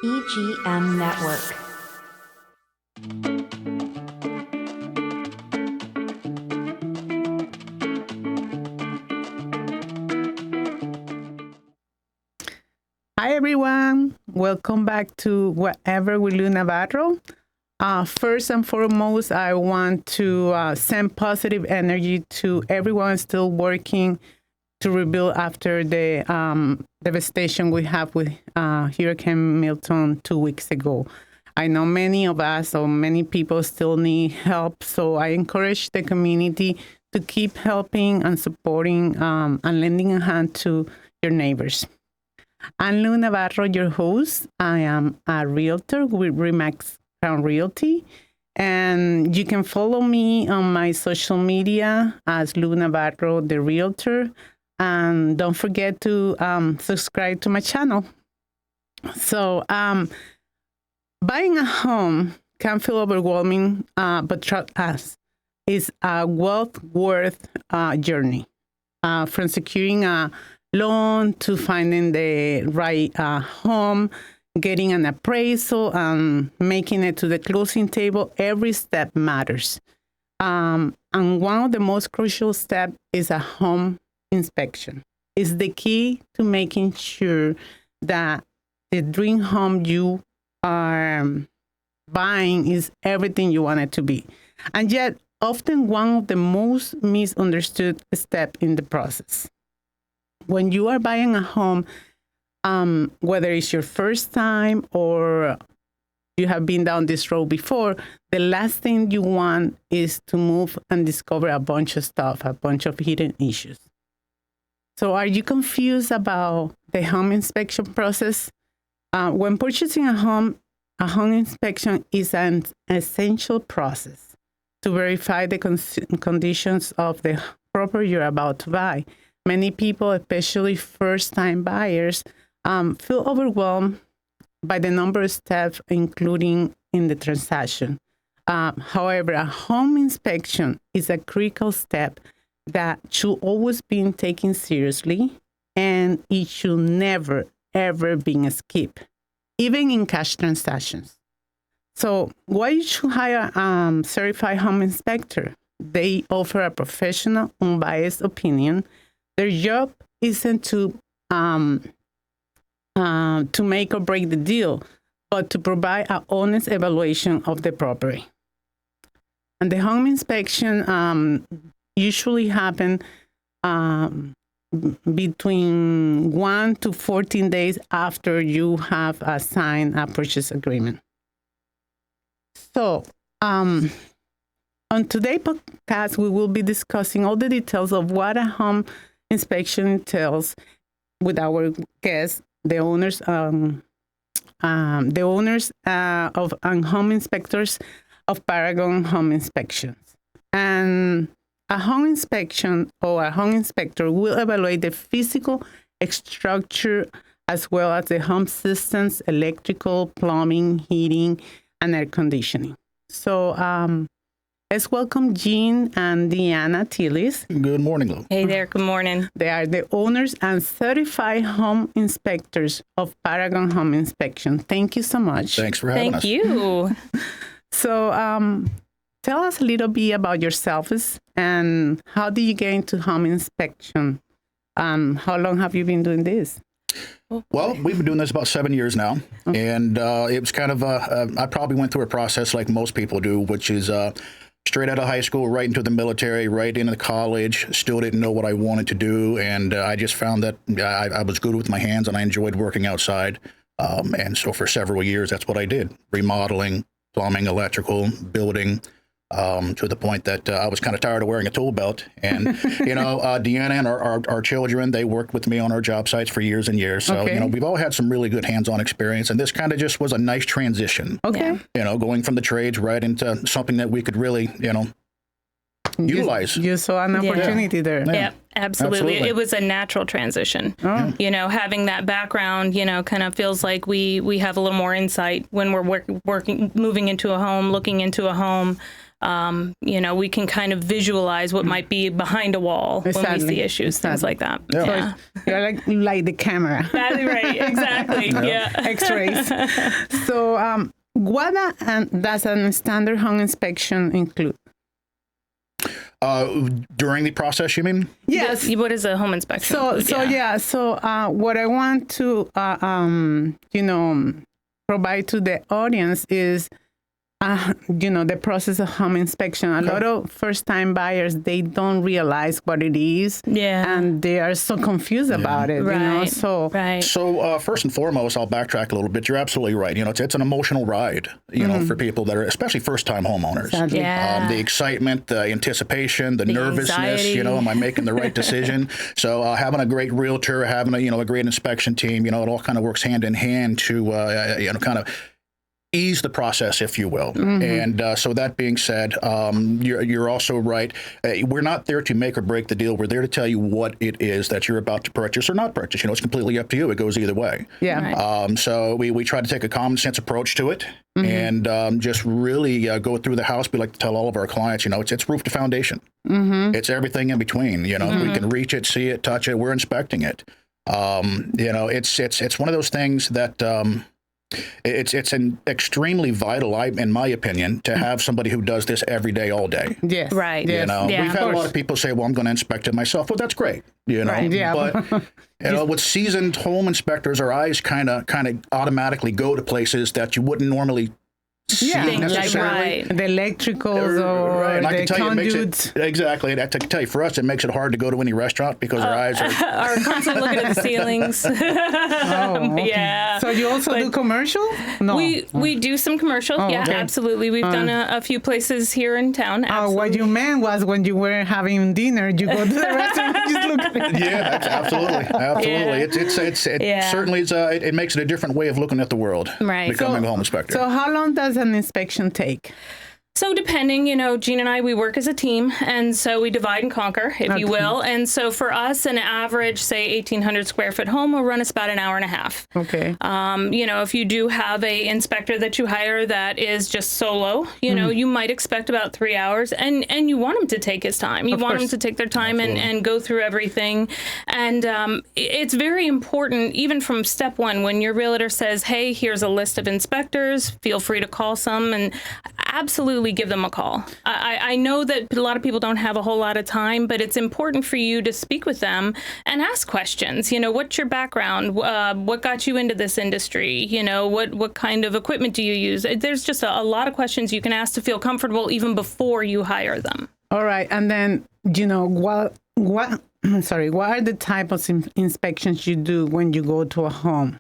EGM Network. Hi, everyone. Welcome back to Whatever with Lou Navarro. First and foremost, I want to send positive energy to everyone still working to rebuild after the devastation we have with Hurricane Milton 2 weeks ago. I know many of us or many people still need help, so I encourage the community to keep helping and supporting and lending a hand to your neighbors. I'm Lou Navarro, your host. I am a realtor with Remax Crown Realty, and you can follow me on my social media as Lou Navarro, the realtor. And don't forget to subscribe to my channel. So buying a home can feel overwhelming, but trust us, it's a worth journey. From securing a loan to finding the right home, getting an appraisal, and making it to the closing table, every step matters. And one of the most crucial steps is a home inspection. Is the key to making sure that the dream home you are buying is everything you want it to be. And yet, often one of the most misunderstood steps in the process. When you are buying a home, whether it's your first time or you have been down this road before, the last thing you want is to move and discover a bunch of stuff, a bunch of hidden issues. So are you confused about the home inspection process? When purchasing a home inspection is an essential process to verify the conditions of the property you're about to buy. Many people, especially first-time buyers, feel overwhelmed by the number of steps including in the transaction. However, a home inspection is a critical step that should always be taken seriously, and it should never, ever be skipped, even in cash transactions. So why you should hire a certified home inspector? They offer a professional, unbiased opinion. Their job isn't to make or break the deal, but to provide an honest evaluation of the property. And the home inspection usually happen between 1 to 14 days after you have signed a purchase agreement. So on today's podcast, we will be discussing all the details of what a home inspection entails with our guests, the owners of and home inspectors of Paragon Home Inspections. And a home inspection or a home inspector will evaluate the physical structure as well as the home systems, electrical, plumbing, heating, and air conditioning. So let's welcome Jean and Deanna Tillis. Good morning, Lou. Hey there, good morning. They are the owners and certified home inspectors of Paragon Home Inspection. Thank you so much. Thanks for having us. Thank you. So tell us a little bit about yourselves and how did you get into home inspection? How long have you been doing this? Well, we've been doing this about 7 years now, and it was kind of I probably went through a process like most people do, which is straight out of high school, right into the military, right into college, still didn't know what I wanted to do, and I just found that I was good with my hands and I enjoyed working outside, and so for several years, that's what I did, remodeling, plumbing, electrical, building, to the point that I was kind of tired of wearing a tool belt. And, Deanna and our children, they worked with me on our job sites for years and years. So, we've all had some really good hands-on experience. And this kind of just was a nice transition. Okay. Going from the trades right into something that we could really, utilize. You saw an opportunity there. Yeah, absolutely. It was a natural transition. Oh. Having that background, kind of feels like we have a little more insight when we're moving into a home, looking into a home. we can kind of visualize what might be behind a wall when we see issues, things like that. Yeah. You're like the camera. That's right. Exactly. Yeah. X-rays. So what does a standard home inspection include? During the process, you mean? Yes. What is a home inspection? So what I want to, provide to the audience is, the process of home inspection. A lot of first-time buyers, they don't realize what it is. Yeah. And they are so confused about it, Right. So first and foremost, I'll backtrack a little bit. You're absolutely right. It's an emotional ride, for people that are, especially first-time homeowners. Exactly. Yeah. The excitement, the anticipation, the nervousness, anxiety. am I making the right decision? So having a great realtor, having a great inspection team, it all kind of works hand in hand to, kind of ease the process, if you will. And so that being said, you're also right. We're not there to make or break the deal. We're there to tell you what it is that you're about to purchase or not purchase. It's completely up to you. It goes either way. Yeah. Right. So we try to take a common sense approach to it and just really go through the house. We like to tell all of our clients, it's roof to foundation. It's everything in between. We can reach it, see it, touch it. We're inspecting it. It's one of those things that it's an extremely vital, in my opinion, to have somebody who does this every day, all day. Yes. Right. Yes. Yeah, We've had a lot of people say, well, I'm going to inspect it myself. Well, that's great. Right. Yeah. But, with seasoned home inspectors, our eyes kind of automatically go to places that you wouldn't normally see necessarily. Right. The electricals or Right. And I the can tell you, conduits. exactly. And I can tell you, for us, it makes it hard to go to any restaurant because our eyes are. Are constantly looking at the ceilings. Okay. Yeah. So you also do commercial? No. We do some commercial. Yeah, okay. absolutely. We've done a few places here in town. Absolutely. What you meant was when you were having dinner, you go to the restaurant and just look at it. Yeah, absolutely. Yeah. It certainly is. It makes it a different way of looking at the world. Right. Becoming a home inspector. So how long does an inspection take? So depending, Gene and I, we work as a team, and so we divide and conquer, if you will. And so for us, an average, say, 1,800 square foot home will run us about an hour and a half. Okay. If you do have a inspector that you hire that is just solo, you might expect about 3 hours, and you want him to take his time. You want him to take their time and go through everything. And it's very important, even from step one, when your realtor says, hey, here's a list of inspectors, feel free to call some, and absolutely give them a call. I know that a lot of people don't have a whole lot of time, but it's important for you to speak with them and ask questions. What's your background? What got you into this industry? What kind of equipment do you use? There's just a lot of questions you can ask to feel comfortable even before you hire them. All right. And then, what are the type of inspections you do when you go to a home?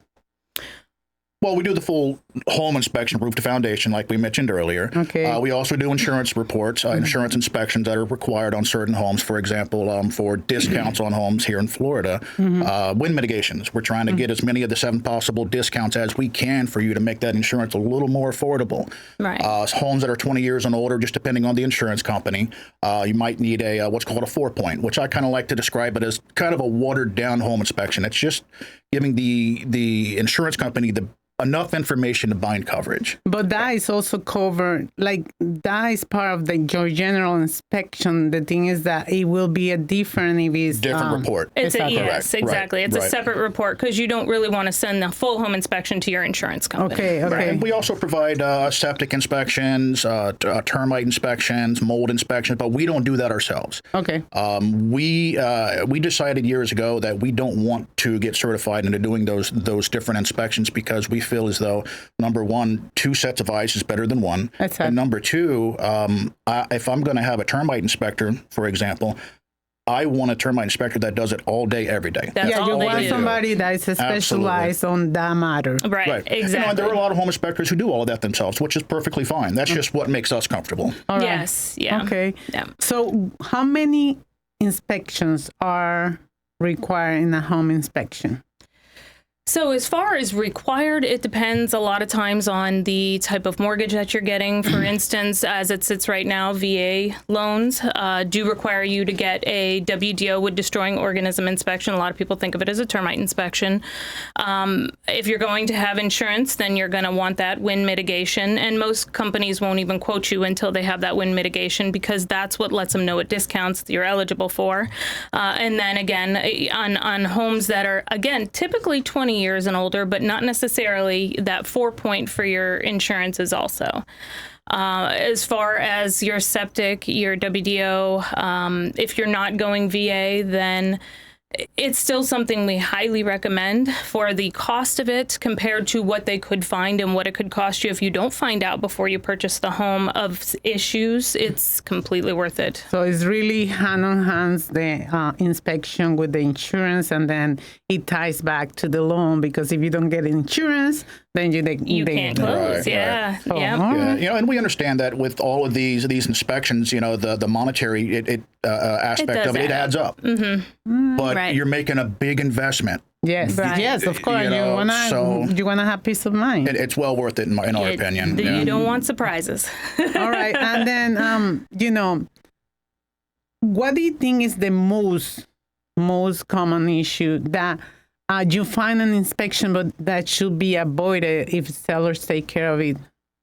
Well, we do the full home inspection, roof to foundation, like we mentioned earlier. Okay. We also do insurance reports, insurance inspections that are required on certain homes. For example, for discounts on homes here in Florida, wind mitigations. We're trying to get as many of the 7 possible discounts as we can for you to make that insurance a little more affordable. Right. Homes that are 20 years and older, just depending on the insurance company, you might need a what's called a 4-point, which I kind of like to describe it as kind of a watered down home inspection. It's just giving the insurance company enough information to bind coverage. But that is also covered, that is part of your general inspection. The thing is that it will be a different if it's... Different report. Yes, Correct. exactly. It's a separate report because you don't really want to send the full home inspection to your insurance company. Okay. Right. And we also provide septic inspections, termite inspections, mold inspections, but we don't do that ourselves. Okay. We decided years ago that we don't want to get certified into doing those different inspections because we feel as though, number one, 2 sets of eyes is better than 1. That's and number 2, if I'm going to have a termite inspector, for example, I want a termite inspector that does it all day, every day. That's all you they want do. somebody that is specialized on that matter. Right. Exactly. And there are a lot of home inspectors who do all of that themselves, which is perfectly fine. That's just what makes us comfortable. All right. Yes. Yeah. Okay. Yeah. So how many inspections are required in a home inspection? So as far as required, it depends a lot of times on the type of mortgage that you're getting. For instance, as it sits right now, VA loans do require you to get a WDO, wood destroying organism inspection. A lot of people think of it as a termite inspection. If you're going to have insurance, then you're going to want that wind mitigation. And most companies won't even quote you until they have that wind mitigation, because that's what lets them know what discounts you're eligible for. And then again, on homes that are, again, typically 20 years and older, but not necessarily, that 4-point for your insurance is also. As far as your septic, your WDO, if you're not going VA, then it's still something we highly recommend for the cost of it compared to what they could find and what it could cost you if you don't find out before you purchase the home of issues. It's completely worth it. So it's really hand on hands, the inspection with the insurance, and then it ties back to the loan, because if you don't get insurance, then you can't close. Right, yeah. right. Yeah. Yeah, and we understand that with all of these inspections, the monetary aspect of it adds up. Mm-hmm. But Right. you're making a big investment. Yes, Right. yes, of course. You wanna have peace of mind. It's well worth it in our opinion. You don't want surprises. All right, and then what do you think is the most common issue that you find an inspection, but that should be avoided if sellers take care of it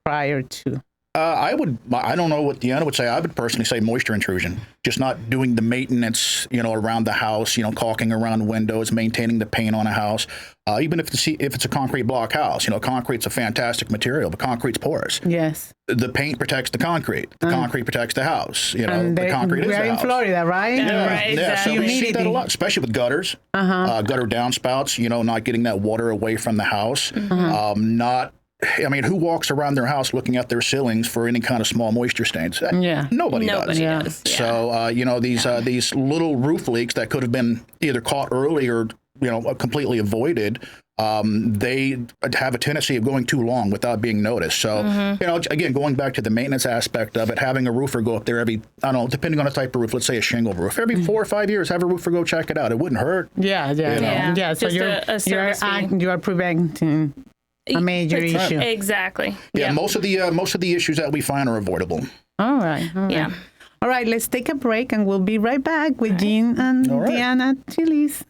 prior to? I don't know what Deanna would say. I would personally say moisture intrusion. Just not doing the maintenance, around the house, caulking around windows, maintaining the paint on a house. Even if it's a concrete block house, concrete's a fantastic material, but concrete's porous. Yes. The paint protects the concrete. The concrete protects the house. The concrete is the house. We're in Florida, right? Yeah, Right, yeah. So we see Humidity. that a lot, especially with gutters, gutter downspouts. Not getting that water away from the house. Who walks around their house looking at their ceilings for any kind of small moisture stains? Nobody does. Nobody does. Yeah. So, these little roof leaks that could have been either caught early or, completely avoided, they have a tendency of going too long without being noticed. So, again, going back to the maintenance aspect of it, having a roofer go up there every, depending on the type of roof, let's say a shingle roof, every 4 or 5 years, have a roofer go check it out. It wouldn't hurt. Yeah. So Just a service fee. you are preventing a major issue. Exactly. Yeah, most of the issues that we find are avoidable. All right. Yeah. All right, let's take a break, and we'll be right back with Jean and Deanna Tillis.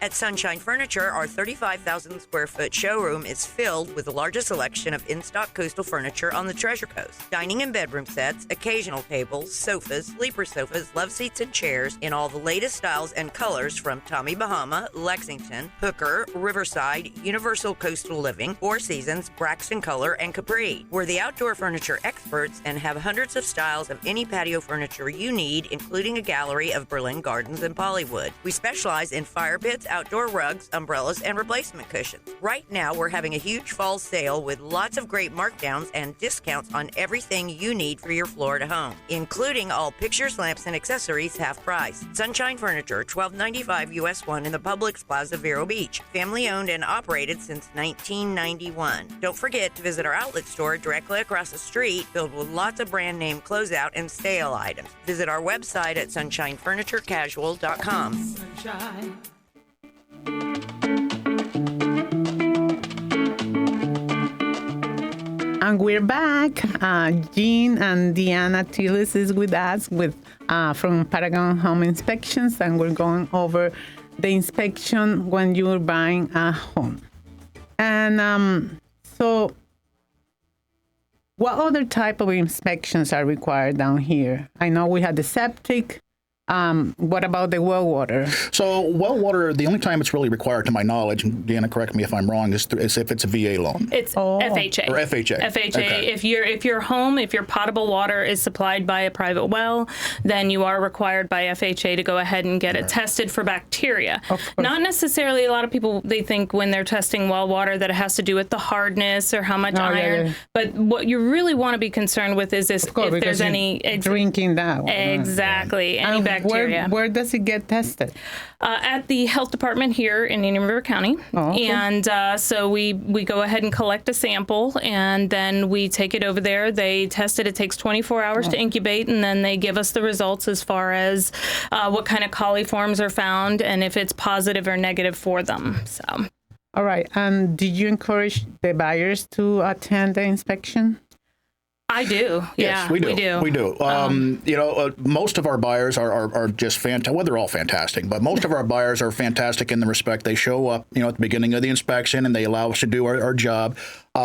At Sunshine Furniture, our 35,000 square foot showroom is filled with the largest selection of in-stock coastal furniture on the Treasure Coast. Dining and bedroom sets, occasional tables, sofas, sleeper sofas, love seats, and chairs in all the latest styles and colors from Tommy Bahama, Lexington, Hooker, Riverside, Universal Coastal Living, Four Seasons, Braxton Color, and Capri. We're the outdoor furniture experts and have hundreds of styles of any patio furniture you need, including a gallery of Berlin Gardens and Polywood. We specialize in fire pits, outdoor rugs, umbrellas, and replacement cushions. Right now, we're having a huge fall sale with lots of great markdowns and discounts on everything you need for your Florida home, including all pictures, lamps, and accessories half price. Sunshine Furniture, 1295 US 1 in the Publix Plaza, Vero Beach. Family owned and operated since 1991. Don't forget to visit our outlet store directly across the street, filled with lots of brand name closeout and sale items. Visit our website at sunshinefurniturecasual.com. Sunshine. And we're back. Jean and Deanna Tillis is with us from Paragon Home Inspections, and we're going over the inspection when you're buying a home. And so what other type of inspections are required down here? I know we had the septic. What about the well water? So well water, the only time it's really required, to my knowledge, and Deanna, correct me if I'm wrong, is if it's a VA loan. It's FHA. Or FHA. FHA. Okay. If your potable water is supplied by a private well, then you are required by FHA to go ahead and get it tested for bacteria. Not necessarily, a lot of people, they think when they're testing well water that it has to do with the hardness or how much iron. Yeah. But what you really want to be concerned with is if there's any drinking that water. Exactly. Any bacteria. Where does it get tested? At the health department here in Indian River County. Oh, okay. And so we go ahead and collect a sample, and then we take it over there. They test it. It takes 24 hours to incubate, and then they give us the results as far as what kind of coliforms are found and if it's positive or negative for them. So. All right. And did you encourage the buyers to attend the inspection? I do. Yes, Yeah, we do. We do. Most of our buyers are just fantastic. Well, they're all fantastic, but most of our buyers are fantastic in the respect they show up, at the beginning of the inspection and they allow us to do our job.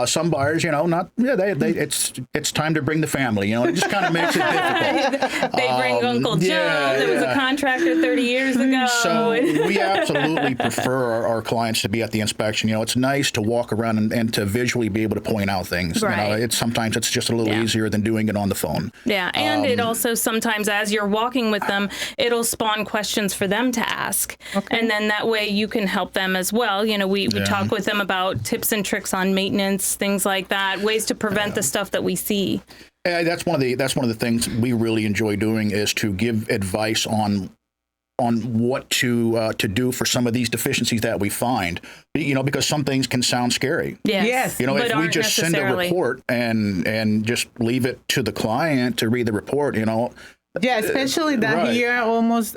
Some buyers, it's time to bring the family. It just kind of makes it difficult. They bring Uncle Joe. There was a contractor 30 years ago. So we absolutely prefer our clients to be at the inspection. It's nice to walk around and to visually be able to point out things. Right. Sometimes it's just a little easier than doing it on the phone. Yeah, and it also sometimes, as you're walking with them, it'll spawn questions for them to ask. Okay. And then that way you can help them as well. We talk with them about tips and tricks on maintenance, things like that, ways to prevent the stuff that we see. That's one of the things we really enjoy doing is to give advice on what to do for some of these deficiencies that we find, because some things can sound scary. Yes. If we just send a report and just leave it to the client to read the report, Yeah, especially that right. here almost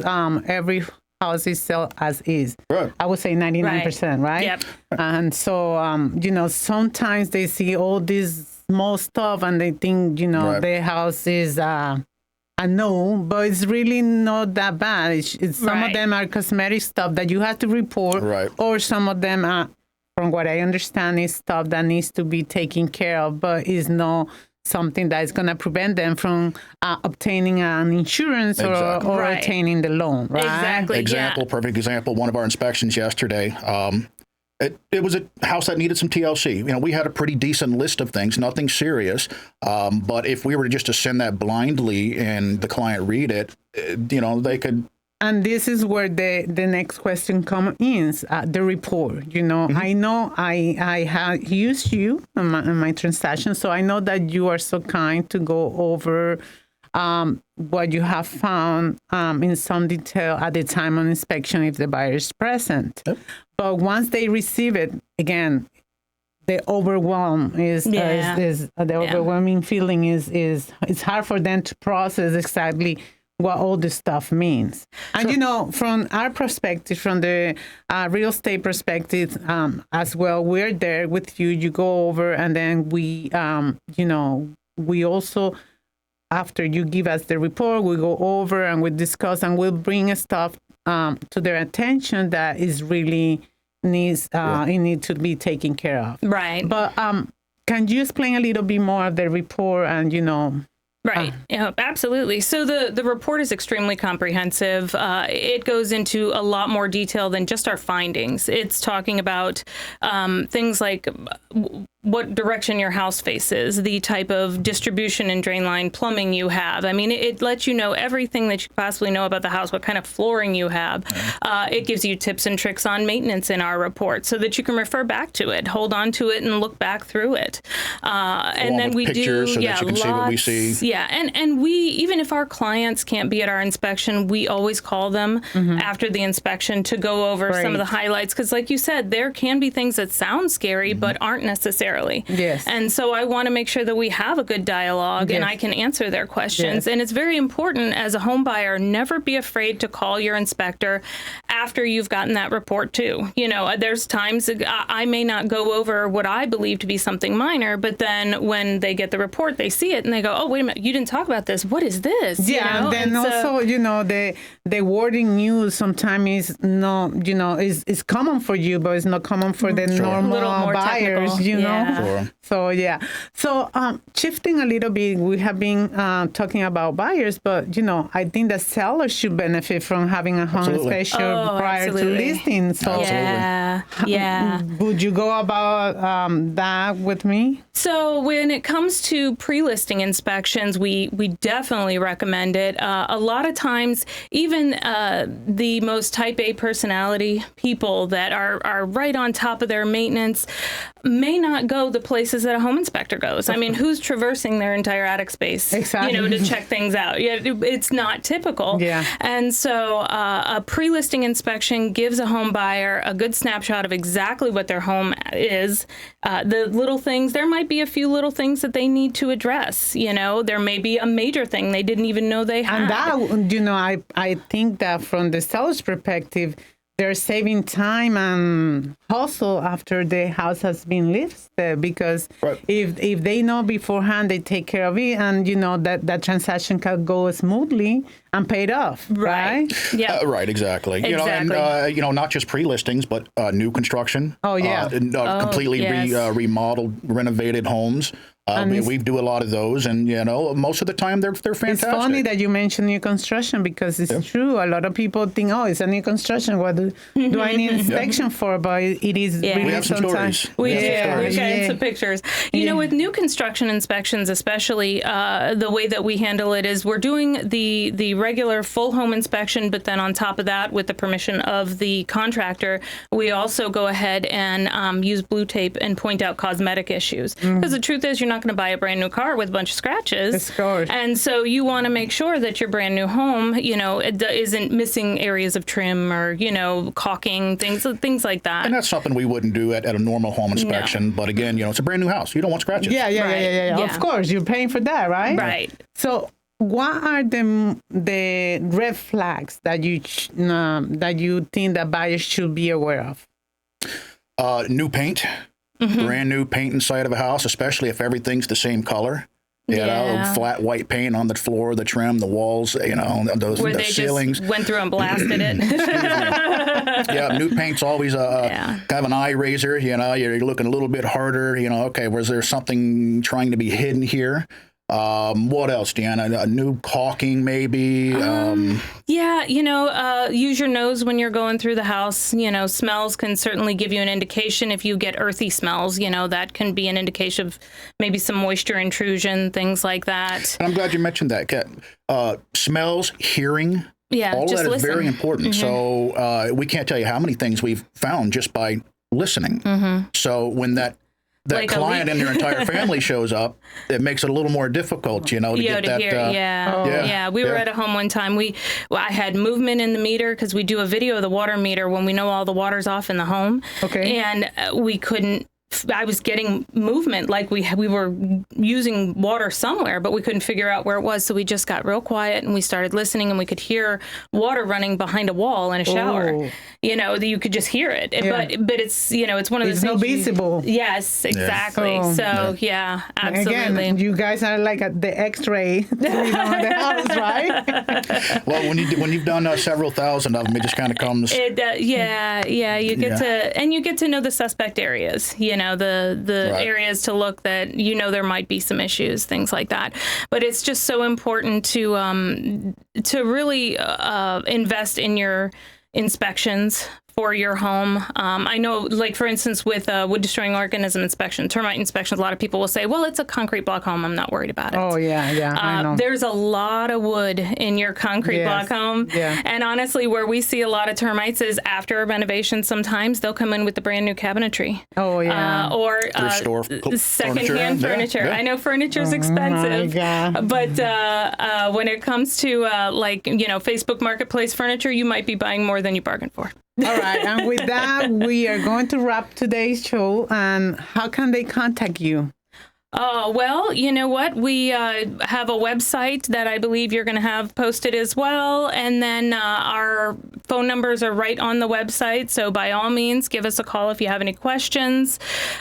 every house is sold as is. Right. I would say 99%, right? Yep. And so, sometimes they see all this small stuff and they think, Right. their house is a no, but it's really not that bad. It's some of them are cosmetic stuff that you have to report, Right. or some of them are, from what I understand, is stuff that needs to be taken care of, but is not something that is going to prevent them from obtaining an insurance Exactly. or Right. obtaining the loan, right? Exactly. Perfect example. One of our inspections yesterday, it was a house that needed some TLC. We had a pretty decent list of things, nothing serious. But if we were just to send that blindly and the client read it, they could. And this is where the next question comes in, the report. I know I have used you in my transaction, so I know that you are so kind to go over what you have found in some detail at the time of inspection if the buyer is present. Yep. But once they receive it, again, the overwhelm is the overwhelming feeling is it's hard for them to process exactly what all this stuff means. And, from our perspective, from the real estate perspective as well, we're there with you. You go over and then we also, after you give us the report, we go over and we discuss and we'll bring stuff to their attention that is really needs to be taken care of. Right. But can you explain a little bit more of the report and, Right. Yeah, absolutely. So the report is extremely comprehensive. It goes into a lot more detail than just our findings. It's talking about things like what direction your house faces, the type of distribution and drain line plumbing you have. I mean, it lets you know everything that you possibly know about the house, what kind of flooring you have. It gives you tips and tricks on maintenance in our report so that you can refer back to it, hold on to it, and look back through it. And then we do, so that you can see what we see. Yeah, and we, even if our clients can't be at our inspection, we always call them after the inspection to go over some of the highlights. Because like you said, there can be things that sound scary but aren't necessarily. Yes. And so I want to make sure that we have a good dialogue and I can answer their questions. And it's very important as a home buyer, never be afraid to call your inspector after you've gotten that report too. There's times I may not go over what I believe to be something minor, but then when they get the report, they see it and they go, oh, wait a minute, you didn't talk about this. What is this? Yeah, and then also, the wording used sometimes is not, is common for you, but it's not common for the normal buyers, Yeah. So, yeah. So, shifting a little bit, we have been talking about buyers, but, I think the sellers should benefit from having a home inspection prior to listing. So, yeah. Would you go about that with me? So when it comes to pre-listing inspections, we definitely recommend it. A lot of times, even the most type A personality people that are right on top of their maintenance, may not go the places that a home inspector goes. I mean, who's traversing their entire attic space, Exactly. to check things out? Yeah, it's not typical. Yeah. And so a pre-listing inspection gives a home buyer a good snapshot of exactly what their home is. The little things, there might be a few little things that they need to address. There may be a major thing they didn't even know they had. And that, I think that from the seller's perspective, they're saving time and hustle after the house has been listed, because Right. if they know beforehand, they take care of it, and that transaction can go smoothly and paid off, right? Yeah. Right, exactly. Exactly. And not just pre-listings, but new construction. Oh, yeah. Completely yes. remodeled, renovated homes. We do a lot of those, and most of the time they're fantastic. It's funny that you mentioned new construction, because it's true. A lot of people think, oh, it's a new construction. What do I need inspection for? But it is really We have some sometimes. stories. We have do. some stories. We've got some pictures. With new construction inspections, especially, the way that we handle it is we're doing the regular full home inspection, but then on top of that, with the permission of the contractor, we also go ahead and use blue tape and point out cosmetic issues. Because the truth is, you're not going to buy a brand new car with a bunch of scratches. Of course. And so you want to make sure that your brand new home, it isn't missing areas of trim or, caulking, things like that. And that's something we wouldn't do at a normal home inspection. But again, it's a brand new house. You don't want scratches. Yeah. Yeah. Of course, you're paying for that, right? Right. So, what are the red flags that you think that buyers should be aware of? New paint, brand new paint inside of a house, especially if everything's the same color. Yeah. Flat white paint on the floor, the trim, the walls, those Where the they ceilings. just went through and blasted it. Yeah, new paint's always kind of an eye raiser. You're looking a little bit harder. Okay, was there something trying to be hidden here? What else, Deanna? A new caulking, maybe? Use your nose when you're going through the house. Smells can certainly give you an indication. If you get earthy smells, that can be an indication of maybe some moisture intrusion, things like that. And I'm glad you mentioned that, Kat. Smells, hearing. Yeah, all of just that is listen. very important. So we can't tell you how many things we've found just by listening. So when that Like a client leak. and their entire family shows up, it makes it a little more difficult, to get that. Hear. We were at a home one time. I had movement in the meter because we do a video of the water meter when we know all the water's off in the home. Okay. And we couldn't. I was getting movement, like we were using water somewhere, but we couldn't figure out where it was. So we just got real quiet and we started listening, and we could hear water running behind a wall in a shower. Oh. That you could just hear it. Yeah. But it's it's one of It's those not things. visible. Yes, exactly. So- Absolutely. Again, you guys are like the X-ray to the house, right? Well, when you've done several thousand of them, it just kind of comes. You get to know the suspect areas, the Right. areas to look that there might be some issues, things like that. But it's just so important to really invest in your inspections for your home. I know, like, for instance, with wood destroying organism inspection, termite inspections, a lot of people will say, well, it's a concrete block home, I'm not worried about it. Oh, yeah, I know. There's a lot of wood in your concrete block home. Yeah. And honestly, where we see a lot of termites is after a renovation. Sometimes they'll come in with the brand new cabinetry. Oh, yeah. Or Thrift store secondhand furniture. Yeah. I know furniture's expensive. God. But when it comes to Facebook Marketplace furniture, you might be buying more than you bargained for. All right. And with that, we are going to wrap today's show. And how can they contact you? Oh, well, you know what? We have a website that I believe you're going to have posted as well. And then our phone numbers are right on the website. So by all means, give us a call if you have any questions.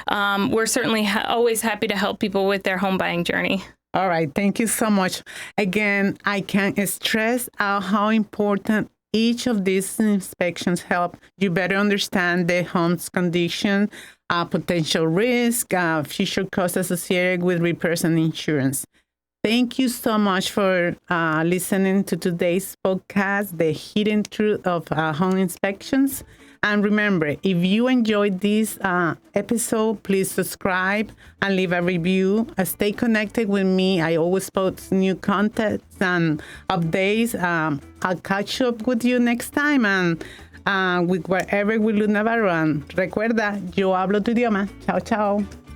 We're certainly always happy to help people with their home buying journey. All right. Thank you so much. Again, I can't stress out how important each of these inspections help you better understand the home's condition, potential risk, future costs associated with repairs and insurance. Thank you so much for listening to today's podcast, The Hidden Truth of Home Inspections. And remember, if you enjoyed this episode, please subscribe and leave a review. Stay connected with me. I always post new content and updates. I'll catch up with you next time. And with Wherever We Live Navarro. And recuerda, yo hablo tu idioma. Chao, chao.